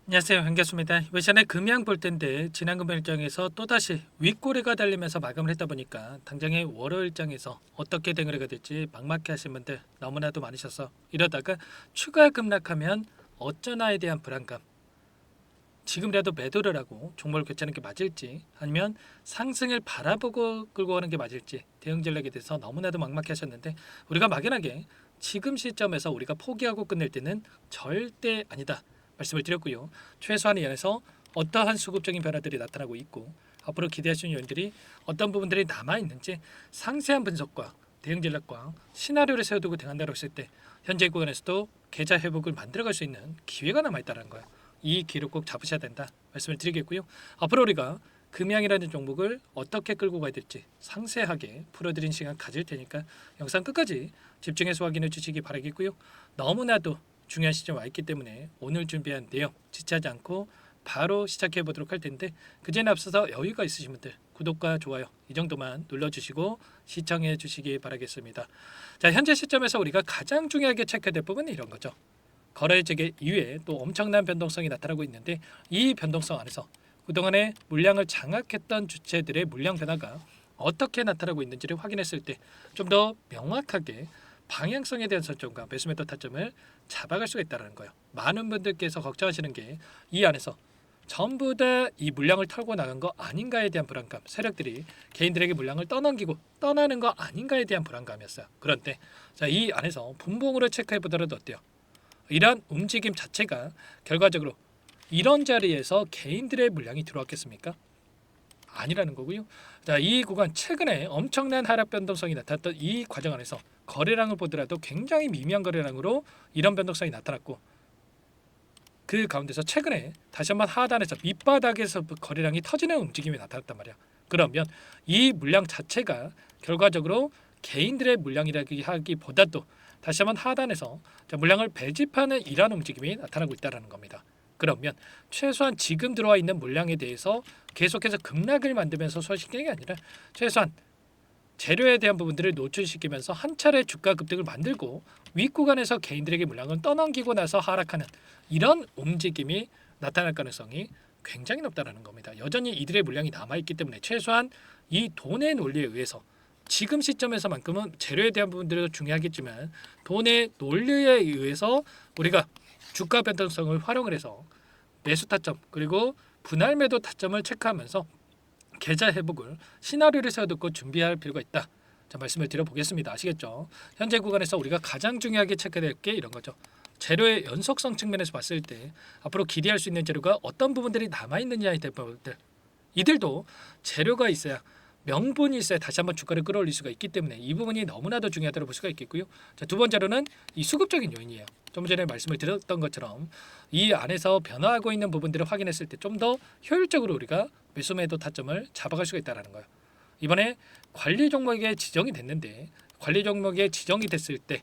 안녕하세요. 반갑습니다. 이번 시간에 금양 볼 텐데 지난 금요 일정에서 또다시 윗꼬리가 달리면서 마감을 했다 보니까 당장의 월요 일정에서 어떻게 대응을 될지 막막해 하신 분들 너무나도 많으셔서 이러다가 추가 급락하면 어쩌나에 대한 불안감, 지금이라도 매도를 하고 종목을 교체하는 게 맞을지 아니면 상승을 바라보고 끌고 가는 게 맞을지 대응 전략에 대해서 너무나도 막막해 하셨는데, 우리가 막연하게 지금 시점에서 우리가 포기하고 끝낼 때는 절대 아니다 말씀을 드렸고요. 최소한의 연에서 어떠한 수급적인 변화들이 나타나고 있고 앞으로 기대할 수 있는 요인들이 어떤 부분들이 남아있는지 상세한 분석과 대응 전략과 시나리오를 세워두고 대응한다고 했을 때 현재 구간에서도 계좌 회복을 만들어갈 수 있는 기회가 남아있다는 거예요. 이 기회를 꼭 잡으셔야 된다 말씀을 드리겠고요. 앞으로 우리가 금양이라는 종목을 어떻게 끌고 가야 될지 상세하게 풀어드린 시간 가질 테니까 영상 끝까지 집중해서 확인해 주시기 바라겠고요. 너무나도 중요한 시점 와 있기 때문에 오늘 준비한 내용 지체하지 않고 바로 시작해 보도록 할 텐데, 그전에 앞서서 여유가 있으신 분들 구독과 좋아요 이 정도만 눌러주시고 시청해 주시기 바라겠습니다. 자, 현재 시점에서 우리가 가장 중요하게 체크해야 될 부분은 이런 거죠. 거래 재개 이후에 또 엄청난 변동성이 나타나고 있는데, 이 변동성 안에서 그동안에 물량을 장악했던 주체들의 물량 변화가 어떻게 나타나고 있는지를 확인했을 때 좀 더 명확하게 방향성에 대한 설정과 매수 매도 타점을 잡아갈 수가 있다는 거예요. 많은 분들께서 걱정하시는 게 이 안에서 전부 다 이 물량을 털고 나간 거 아닌가에 대한 불안감, 세력들이 개인들에게 물량을 떠넘기고 떠나는 거 아닌가에 대한 불안감이었어요. 그런데 자, 이 안에서 분봉으로 체크해 보더라도 어때요? 이러한 움직임 자체가 결과적으로 이런 자리에서 개인들의 물량이 들어왔겠습니까? 아니라는 거고요. 자, 이 구간 최근에 엄청난 하락 변동성이 나타났던 이 과정 안에서 거래량을 보더라도 굉장히 미미한 거래량으로 이런 변동성이 나타났고, 그 가운데서 최근에 다시 한번 하단에서 밑바닥에서 거래량이 터지는 움직임이 나타났단 말이야. 그러면 이 물량 자체가 결과적으로 개인들의 물량이라기 하기보다도 다시 한번 하단에서 물량을 배집하는 이러한 움직임이 나타나고 있다는 겁니다. 그러면 최소한 지금 들어와 있는 물량에 대해서 계속해서 급락을 만들면서 소화시키는 게 아니라 최소한 재료에 대한 부분들을 노출시키면서 한 차례 주가 급등을 만들고 윗구간에서 개인들에게 물량을 떠넘기고 나서 하락하는 이런 움직임이 나타날 가능성이 굉장히 높다는 겁니다. 여전히 이들의 물량이 남아있기 때문에 최소한 이 돈의 논리에 의해서 지금 시점에서만큼은 재료에 대한 부분들도 중요하겠지만 돈의 논리에 의해서 우리가 주가 변동성을 활용을 해서 매수 타점 그리고 분할 매도 타점을 체크하면서 계좌 회복을 시나리오를 세워두고 준비할 필요가 있다. 자, 말씀을 드려보겠습니다. 아시겠죠? 현재 구간에서 우리가 가장 중요하게 체크될 게 이런 거죠. 재료의 연속성 측면에서 봤을 때 앞으로 기대할 수 있는 재료가 어떤 부분들이 남아있느냐에 대한 부분들, 이들도 재료가 있어야 명분이 있어야 다시 한번 주가를 끌어올릴 수가 있기 때문에 이 부분이 너무나도 중요하다고 볼 수가 있겠고요. 자, 두 번째로는 이 수급적인 요인이에요. 좀 전에 말씀을 드렸던 것처럼 이 안에서 변화하고 있는 부분들을 확인했을 때 좀 더 효율적으로 우리가 매수 매도 타점을 잡아갈 수가 있다는 거예요. 이번에 관리 종목에 지정이 됐는데 관리 종목에 지정이 됐을 때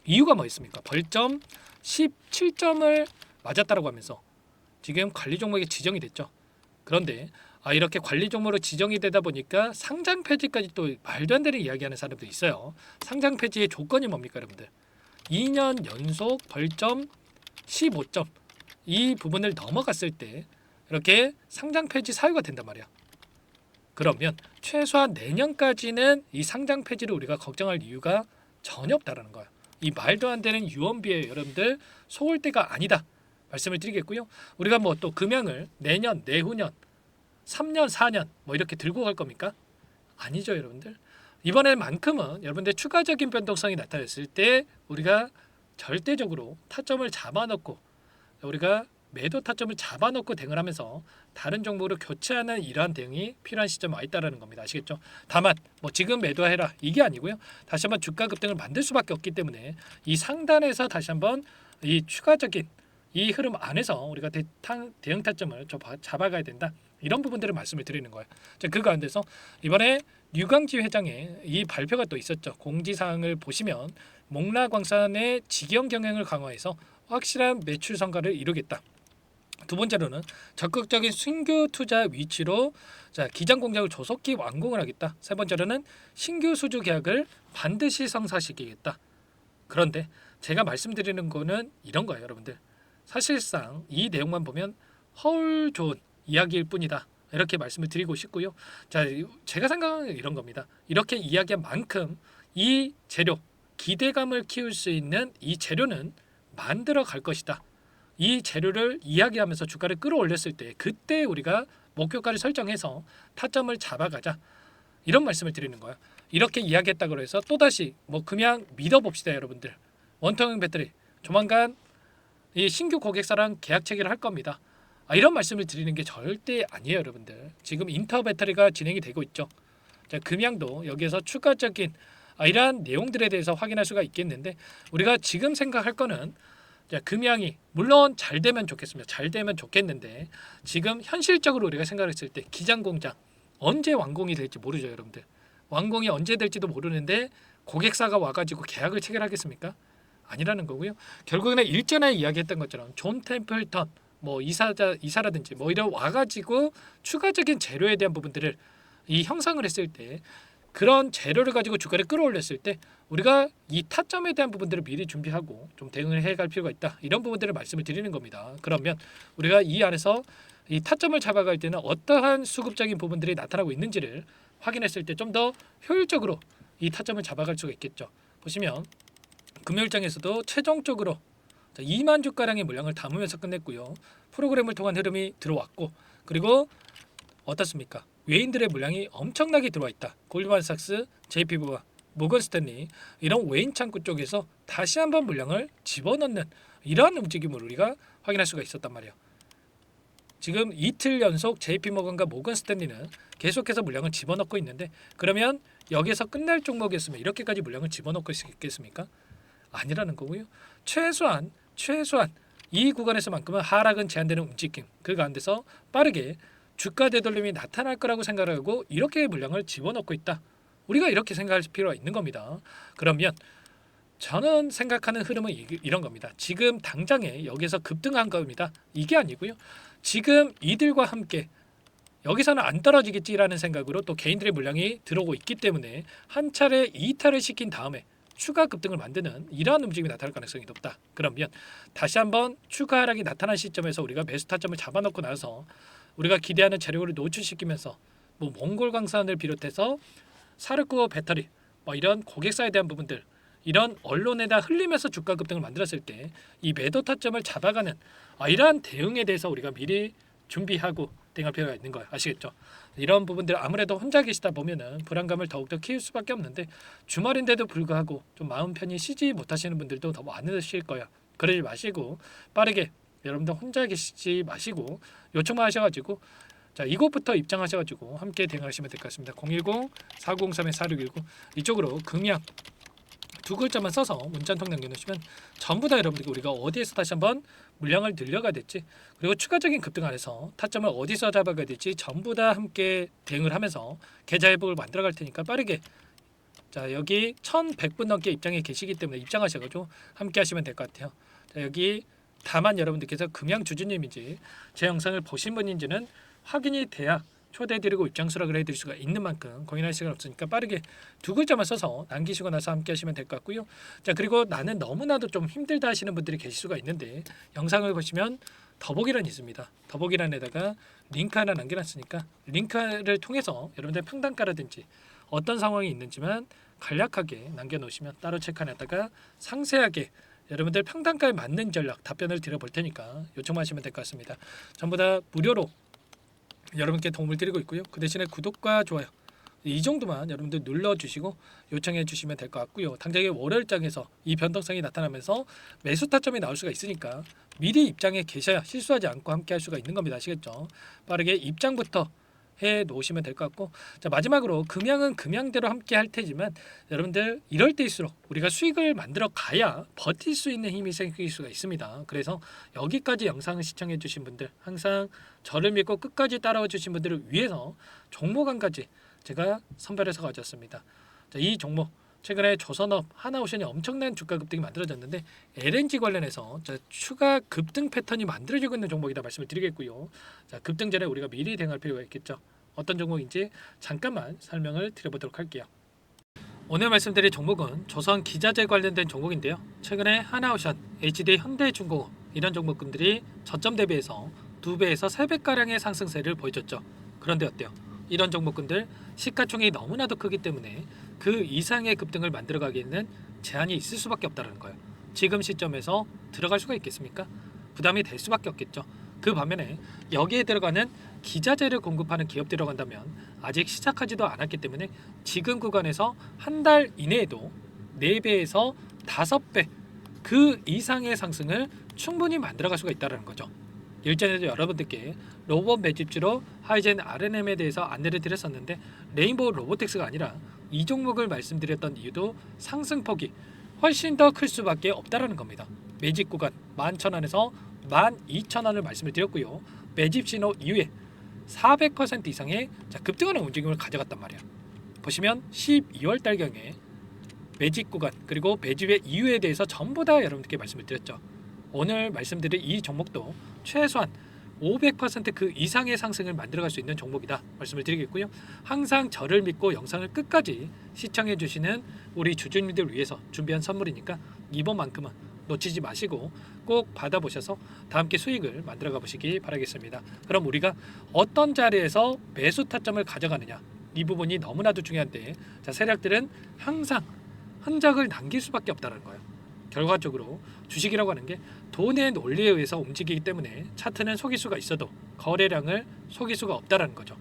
이유가 뭐 있습니까? 벌점 17점을 맞았다라고 하면서 지금 관리 종목에 지정이 됐죠. 그런데 이렇게 관리 종목으로 지정이 되다 보니까 상장 폐지까지 또 말도 안 되는 이야기하는 사람도 있어요. 상장 폐지의 조건이 뭡니까, 여러분들? 2년 연속 벌점 15점 이 부분을 넘어갔을 때 이렇게 상장 폐지 사유가 된단 말이야. 그러면 최소한 내년까지는 이 상장 폐지를 우리가 걱정할 이유가 전혀 없다라는 거야. 이 말도 안 되는 유언비에 여러분들 속을 때가 아니다 말씀을 드리겠고요. 우리가 뭐 또 금양을 내년, 내후년, 3년, 4년 뭐 이렇게 들고 갈 겁니까? 아니죠, 여러분들. 이번에만큼은 여러분들 추가적인 변동성이 나타났을 때 우리가 절대적으로 타점을 잡아놓고 우리가 매도 타점을 잡아놓고 대응을 하면서 다른 종목으로 교체하는 이러한 대응이 필요한 시점에 와 있다는 겁니다. 아시겠죠? 다만 뭐 지금 매도해라 이게 아니고요. 다시 한번 주가 급등을 만들 수밖에 없기 때문에 이 상단에서 다시 한번 이 추가적인 이 흐름 안에서 우리가 대응 타점을 잡아가야 된다. 이런 부분들을 말씀을 드리는 거예요. 자, 그 가운데서 이번에 류강지 회장의 이 발표가 또 있었죠. 공지사항을 보시면 목라광산의 직영 경영을 강화해서 확실한 매출 성과를 이루겠다. 두 번째로는 적극적인 신규 투자 위치로 기장 공장을 조속히 완공을 하겠다. 세 번째로는 신규 수주 계약을 반드시 성사시키겠다. 그런데 제가 말씀드리는 거는 이런 거예요, 여러분들. 사실상 이 내용만 보면 허울 좋은 이야기일 뿐이다. 이렇게 말씀을 드리고 싶고요. 자, 제가 생각하는 이런 겁니다. 이렇게 이야기한 만큼 이 재료, 기대감을 키울 수 있는 이 재료는 만들어 갈 것이다. 이 재료를 이야기하면서 주가를 끌어올렸을 때 그때 우리가 목표가를 설정해서 타점을 잡아가자. 이런 말씀을 드리는 거야. 이렇게 이야기했다고 해서 또다시 뭐 그냥 믿어봅시다, 여러분들. 원통형 배터리 조만간 이 신규 고객사랑 계약 체결을 할 겁니다. 이런 말씀을 드리는 게 절대 아니에요, 여러분들. 지금 인터 배터리가 진행이 되고 있죠. 자, 금양도 여기에서 추가적인 이러한 내용들에 대해서 확인할 수가 있겠는데 우리가 지금 생각할 거는 자, 금양이 물론 잘 되면 좋겠습니다. 잘 되면 좋겠는데 지금 현실적으로 우리가 생각했을 때 기장 공장 언제 완공이 될지 모르죠, 여러분들. 완공이 언제 될지도 모르는데 고객사가 와가지고 계약을 체결하겠습니까? 아니라는 거고요. 결국에는 일전에 이야기했던 것처럼 존 템플턴 뭐 이사라든지 뭐 이런 와가지고 추가적인 재료에 대한 부분들을 이 형성을 했을 때 그런 재료를 가지고 주가를 끌어올렸을 때 우리가 이 타점에 대한 부분들을 미리 준비하고 좀 대응을 해갈 필요가 있다. 이런 부분들을 말씀을 드리는 겁니다. 그러면 우리가 이 안에서 이 타점을 잡아갈 때는 어떠한 수급적인 부분들이 나타나고 있는지를 확인했을 때 좀 더 효율적으로 이 타점을 잡아갈 수가 있겠죠. 보시면 금요일장에서도 최종적으로 2만 주가량의 물량을 담으면서 끝냈고요. 프로그램을 통한 흐름이 들어왔고 그리고 어떻습니까? 외인들의 물량이 엄청나게 들어와 있다. 골드만삭스, JP부와 모건 스탠리 이런 외인 창구 쪽에서 다시 한번 물량을 집어넣는 이러한 움직임을 우리가 확인할 수가 있었단 말이에요. 지금 이틀 연속 JP모건과 모건 스탠리는 계속해서 물량을 집어넣고 있는데 그러면 여기서 끝날 종목이었으면 이렇게까지 물량을 집어넣을 수 있겠습니까? 아니라는 거고요. 최소한 이 구간에서만큼은 하락은 제한되는 움직임 그 가운데서 빠르게 주가 되돌림이 나타날 거라고 생각하고 이렇게 물량을 집어넣고 있다. 우리가 이렇게 생각할 필요가 있는 겁니다. 그러면 저는 생각하는 흐름은 이런 겁니다. 지금 당장에 여기서 급등한 겁니다. 이게 아니고요. 지금 이들과 함께 여기서는 안 떨어지겠지라는 생각으로 또 개인들의 물량이 들어오고 있기 때문에 한 차례 이탈을 시킨 다음에 추가 급등을 만드는 이러한 움직임이 나타날 가능성이 높다. 그러면 다시 한번 추가 하락이 나타난 시점에서 우리가 매수 타점을 잡아놓고 나서 우리가 기대하는 재료를 노출시키면서 뭐 몽골 광산을 비롯해서 사르코 배터리 뭐 이런 고객사에 대한 부분들 이런 언론에다 흘리면서 주가 급등을 만들었을 때 이 매도 타점을 잡아가는 이러한 대응에 대해서 우리가 미리 준비하고 대응할 필요가 있는 거예요. 아시겠죠? 이런 부분들 아무래도 혼자 계시다 보면은 불안감을 더욱더 키울 수밖에 없는데 주말인데도 불구하고 좀 마음 편히 쉬지 못하시는 분들도 더 많으실 거예요. 그러지 마시고 빠르게 여러분들 혼자 계시지 마시고 요청만 하셔가지고 자 이곳부터 입장하셔가지고 함께 대응하시면 될 것 같습니다. 010-403-4619 이쪽으로 금양 두 글자만 써서 문자 한 통 남겨놓으시면 전부 다 여러분들이 우리가 어디에서 다시 한번 물량을 늘려가야 될지 그리고 추가적인 급등 안에서 타점을 어디서 잡아가야 될지 전부 다 함께 대응을 하면서 계좌 회복을 만들어갈 테니까 빠르게 자 여기 1100분 넘게 입장에 계시기 때문에 입장하셔가지고 함께 하시면 될 것 같아요. 자 여기 다만 여러분들께서 금양 주주님인지 제 영상을 보신 분인지는 확인이 돼야 초대해드리고 입장 수락을 해드릴 수가 있는 만큼 고민할 시간 없으니까 빠르게 두 글자만 써서 남기시고 나서 함께 하시면 될 것 같고요. 자 그리고 나는 너무나도 좀 힘들다 하시는 분들이 계실 수가 있는데 영상을 보시면 더보기란이 있습니다. 더보기란에다가 링크 하나 남겨놨으니까 링크를 통해서 여러분들 평단가라든지 어떤 상황이 있는지만 간략하게 남겨놓으시면 따로 체크하다가 상세하게 여러분들 평단가에 맞는 전략 답변을 드려볼 테니까 요청하시면 될 것 같습니다. 전부 다 무료로 여러분께 도움을 드리고 있고요. 그 대신에 구독과 좋아요 이 정도만 여러분들 눌러주시고 요청해 주시면 될 것 같고요. 당장의 월요일장에서 이 변동성이 나타나면서 매수 타점이 나올 수가 있으니까 미리 입장에 계셔야 실수하지 않고 함께 할 수가 있는 겁니다. 아시겠죠? 빠르게 입장부터 해 놓으시면 될 것 같고 자 마지막으로 금양은 금양대로 함께 할 테지만 여러분들 이럴 때일수록 우리가 수익을 만들어 가야 버틸 수 있는 힘이 생길 수가 있습니다. 그래서 여기까지 영상을 시청해 주신 분들 항상 저를 믿고 끝까지 따라와 주신 분들을 위해서 종목 한 가지 제가 선별해서 가져왔습니다. 자, 이 종목 최근에 조선업, 하나오션이 엄청난 주가 급등이 만들어졌는데 LNG 관련해서 추가 급등 패턴이 만들어지고 있는 종목이다 말씀을 드리겠고요. 자, 급등 전에 우리가 미리 대응할 필요가 있겠죠. 어떤 종목인지 잠깐만 설명을 드려보도록 할게요. 오늘 말씀드릴 종목은 조선 기자재 관련된 종목인데요. 최근에 하나오션, HD 현대중공업 이런 종목군들이 저점 대비해서 2배에서 3배가량의 상승세를 보여줬죠. 그런데 어때요? 이런 종목군들 시가총액이 너무나도 크기 때문에 그 이상의 급등을 만들어가기에는 제한이 있을 수밖에 없다는 거예요. 지금 시점에서 들어갈 수가 있겠습니까? 부담이 될 수밖에 없겠죠. 그 반면에 여기에 들어가는 기자재를 공급하는 기업 들어간다면 아직 시작하지도 않았기 때문에 지금 구간에서 한 달 이내에도 4배에서 5배 그 이상의 상승을 충분히 만들어갈 수가 있다는 거죠. 일전에도 여러분들께 로봇 매집주로 하이젠 R&M에 대해서 안내를 드렸었는데 레인보우 로보틱스가 아니라 이 종목을 말씀드렸던 이유도 상승폭이 훨씬 더 클 수밖에 없다라는 겁니다. 매집 구간 11,000원에서 12,000원을 말씀을 드렸고요. 매집 신호 이후에 400% 이상의 급등하는 움직임을 가져갔단 말이야. 보시면 12월 달경에 매집 구간 그리고 매집의 이유에 대해서 전부 다 여러분들께 말씀을 드렸죠. 오늘 말씀드린 이 종목도 최소한 500%그 이상의 상승을 만들어갈 수 있는 종목이다 말씀을 드리겠고요. 항상 저를 믿고 영상을 끝까지 시청해 주시는 우리 주주님들 위해서 준비한 선물이니까 이번만큼은 놓치지 마시고 꼭 받아보셔서 다 함께 수익을 만들어가 보시기 바라겠습니다. 그럼 우리가 어떤 자리에서 매수 타점을 가져가느냐 이 부분이 너무나도 중요한데 세력들은 항상 흔적을 남길 수밖에 없다는 거예요. 결과적으로 주식이라고 하는 게 돈의 논리에 의해서 움직이기 때문에 차트는 속일 수가 있어도 거래량을 속일 수가 없다는 거죠.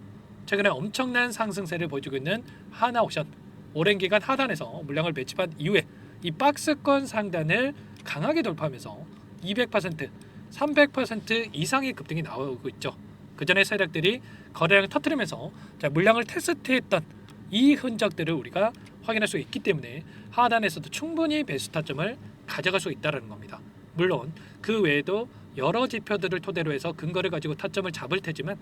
최근에 엄청난 상승세를 보여주고 있는 하나오션 오랜 기간 하단에서 물량을 매집한 이후에 이 박스권 상단을 강하게 돌파하면서 200%, 300% 이상의 급등이 나오고 있죠. 그 전에 세력들이 거래량을 터뜨리면서 물량을 테스트했던 이 흔적들을 우리가 확인할 수 있기 때문에 하단에서도 충분히 매수 타점을 가져갈 수 있다는 겁니다. 물론 그 외에도 여러 지표들을 토대로 해서 근거를 가지고 타점을 잡을 테지만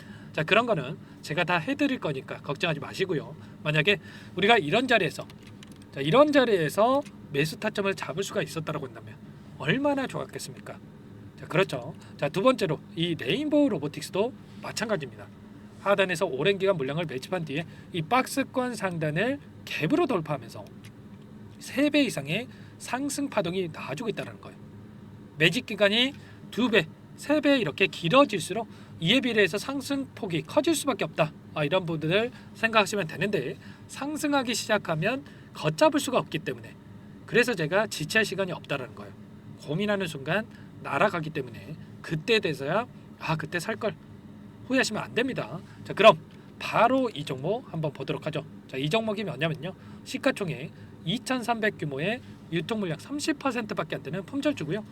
그런 거는 제가 다 해드릴 거니까 걱정하지 마시고요. 만약에 우리가 이런 자리에서 매수 타점을 잡을 수가 있었다고 한다면 얼마나 좋았겠습니까? 그렇죠. 두 번째로 이 레인보우 로보틱스도 마찬가지입니다. 하단에서 오랜 기간 물량을 매집한 뒤에 이 박스권 상단을 갭으로 돌파하면서 3배 이상의 상승 파동이 나와주고 있다는 거예요. 매집 기간이 2배, 3배 이렇게 길어질수록 이에 비례해서 상승폭이 커질 수밖에 없다. 이런 부분을 생각하시면 되는데 상승하기 시작하면 걷잡을 수가 없기 때문에 그래서 제가 지체할 시간이 없다는 거예요. 고민하는 순간 날아가기 때문에 그때 돼서야 그때 살 걸 후회하시면 안 됩니다. 그럼 바로 이 종목 한번 보도록 하죠. 이 종목이 뭐냐면요. 시가총액 2,300 규모의 유통 물량 30%밖에 안 되는 품절주고요.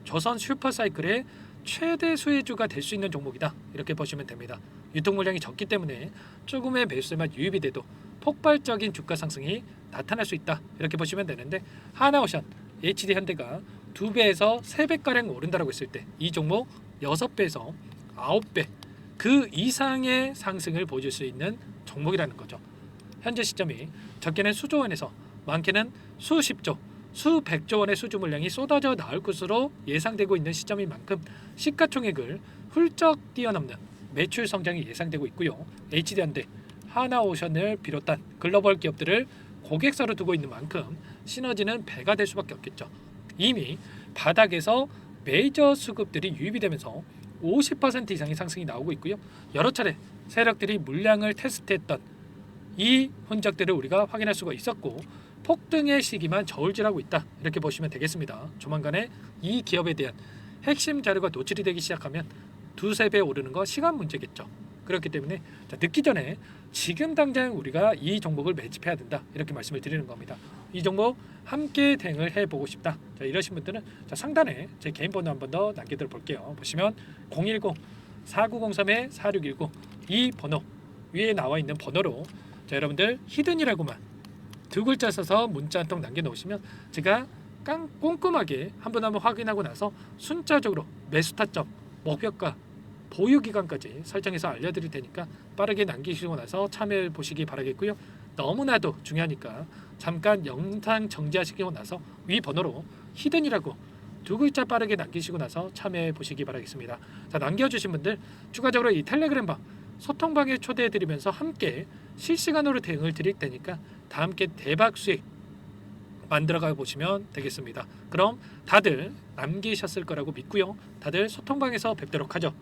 조선 슈퍼사이클의 최대 수혜주가 될 수 있는 종목이다. 이렇게 보시면 됩니다. 유통 물량이 적기 때문에 조금의 매수세만 유입이 돼도 폭발적인 주가 상승이 나타날 수 있다. 이렇게 보시면 되는데 하나오션, HD현대가 2배에서 3배가량 오른다라고 했을 때 이 종목 6배에서 9배 그 이상의 상승을 보여줄 수 있는 종목이라는 거죠. 현재 시점이 적게는 수조 원에서 많게는 수십조, 수백조 원의 수주 물량이 쏟아져 나올 것으로 예상되고 있는 시점인 만큼 시가총액을 훌쩍 뛰어넘는 매출 성장이 예상되고 있고요. HD현대, 하나오션을 비롯한 글로벌 기업들을 고객사로 두고 있는 만큼 시너지는 배가 될 수밖에 없겠죠. 이미 바닥에서 메이저 수급들이 유입이 되면서 50% 이상의 상승이 나오고 있고요. 여러 차례 세력들이 물량을 테스트했던 이 흔적들을 우리가 확인할 수가 있었고 폭등의 시기만 저울질하고 있다. 이렇게 보시면 되겠습니다. 조만간에 이 기업에 대한 핵심 자료가 노출이 되기 시작하면 2~3배 오르는 거 시간 문제겠죠. 그렇기 때문에 늦기 전에 지금 당장 우리가 이 종목을 매집해야 된다. 이렇게 말씀을 드리는 겁니다. 이 종목 함께 대응을 해보고 싶다. 이러신 분들은 상단에 제 개인 번호 한 번 더 남겨드려 볼게요. 보시면 010-4903-4619 이 번호 위에 나와 있는 번호로 여러분들 히든이라고만 2글자 써서 문자 한 통 남겨놓으시면 제가 꼼꼼하게 한 번 확인하고 나서 순차적으로 매수 타점, 목표가, 보유 기간까지 설정해서 알려드릴 테니까 빠르게 남기시고 나서 참여해 보시기 바라겠고요. 너무나도 중요하니까 잠깐 영상 정지하시고 나서 위 번호로 히든이라고 2글자 빠르게 남기시고 나서 참여해 보시기 바라겠습니다. 남겨주신 분들 추가적으로 이 텔레그램방 소통방에 초대해 드리면서 함께 실시간으로 대응을 드릴 테니까 다 함께 대박 수익 만들어가 보시면 되겠습니다. 그럼 다들 남기셨을 거라고 믿고요. 다들 소통방에서 뵙도록 하죠.